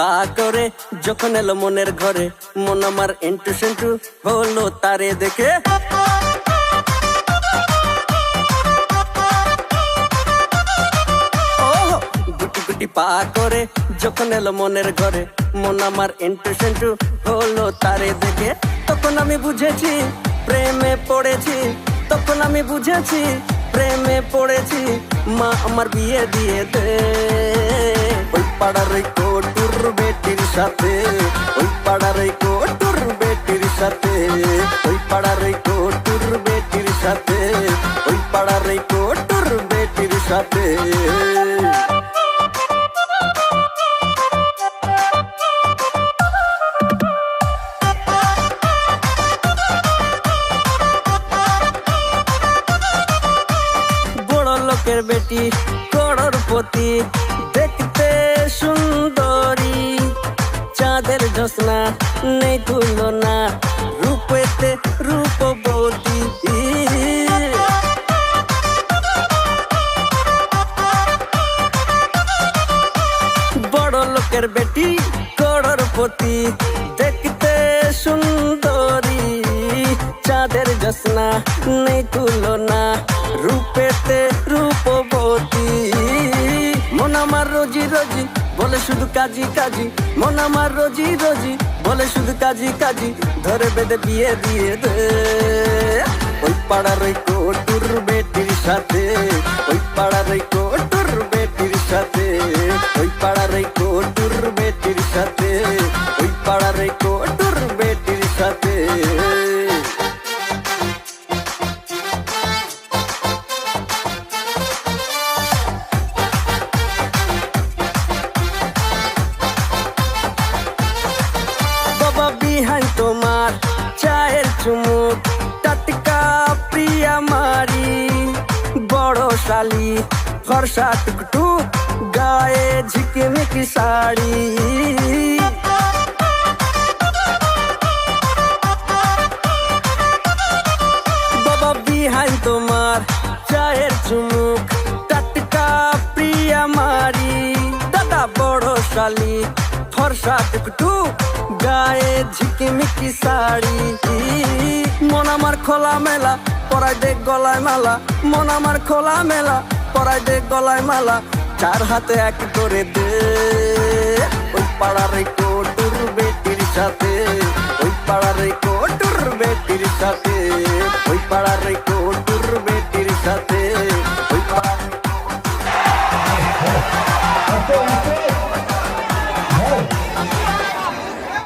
পা করে যখন এলো মনের ঘরে, মন আমার এন্টু সেন্টু হলো তারে দেখে। গুটি গুটি পা করে যখন এলো মনের ঘরে, মন আমার এন্টু সেন্টু হলো তারে দেখে। তখন আমি বুঝেছি প্রেমে পড়েছি, তখন আমি বুঝেছি প্রেমে পড়েছি। মা আমার বিয়ে দিয়ে দে ওই পাড়ার ওই কটুর বেটির সাথে, ওই পাড়ার ওই কটুর বেটির সাথে, ওই পাড়ার ওই কটুর বেটির সাথে, ওই পাড়ার ওই কটুর বেটির সাথে। লোকের বেটি করোড়পতি, দেখতে সুন্দরী, চাঁদের জ্যোৎস্না নেই তুলনা, রূপেতে রূপবতী। বড় লোকের বেটি করোড়পতি, দেখতে সুন্দরী, চাঁদের জ্যোৎস্না নেই তুলনা, রূপেতে রূপবতী। মন আমার রোজি রোজি বলে শুধু কাজী কাজী, মন আমার রোজি রোজি বলে শুধু কাজী কাজী, ধরে বেঁধে বিয়ে দিয়ে দে ওই পাড়ার ওই কটুর বেটির সাথে, ওই পাড়ার ওই কটুর বেটির সাথে, ওই পাড়ার ওই কটুর বেটির সাথে, ওই পাড়ার ওই কটুর বেটির সাথে। বিহাই তোমার চায়ের চুমুক, টাটকা প্রিয়া মারি, বড় শালি ফর্সা টুকটুক, গায়ে ঝিকিমিকি শাড়ি। বাবা বিহাই তোমার চায়ের চুমুক, টাটকা প্রিয়া মারি, দাদা বড় শালি ফর্সা টুকটুক, গায়ে ঝিকিমিকি শাড়ি। মন আমার খোলা মেলা পরাই দে গলায় মালা, মন আমার খোলা মেলা পরাই দে গলায় মালা, চার হাতে এক করে দে ওই পাড়ার এই কটুর বেটির সাথে, ওই পাড়ার এই কটুর বেটির সাথে, ওই পাড়ার এই কটুর বেটির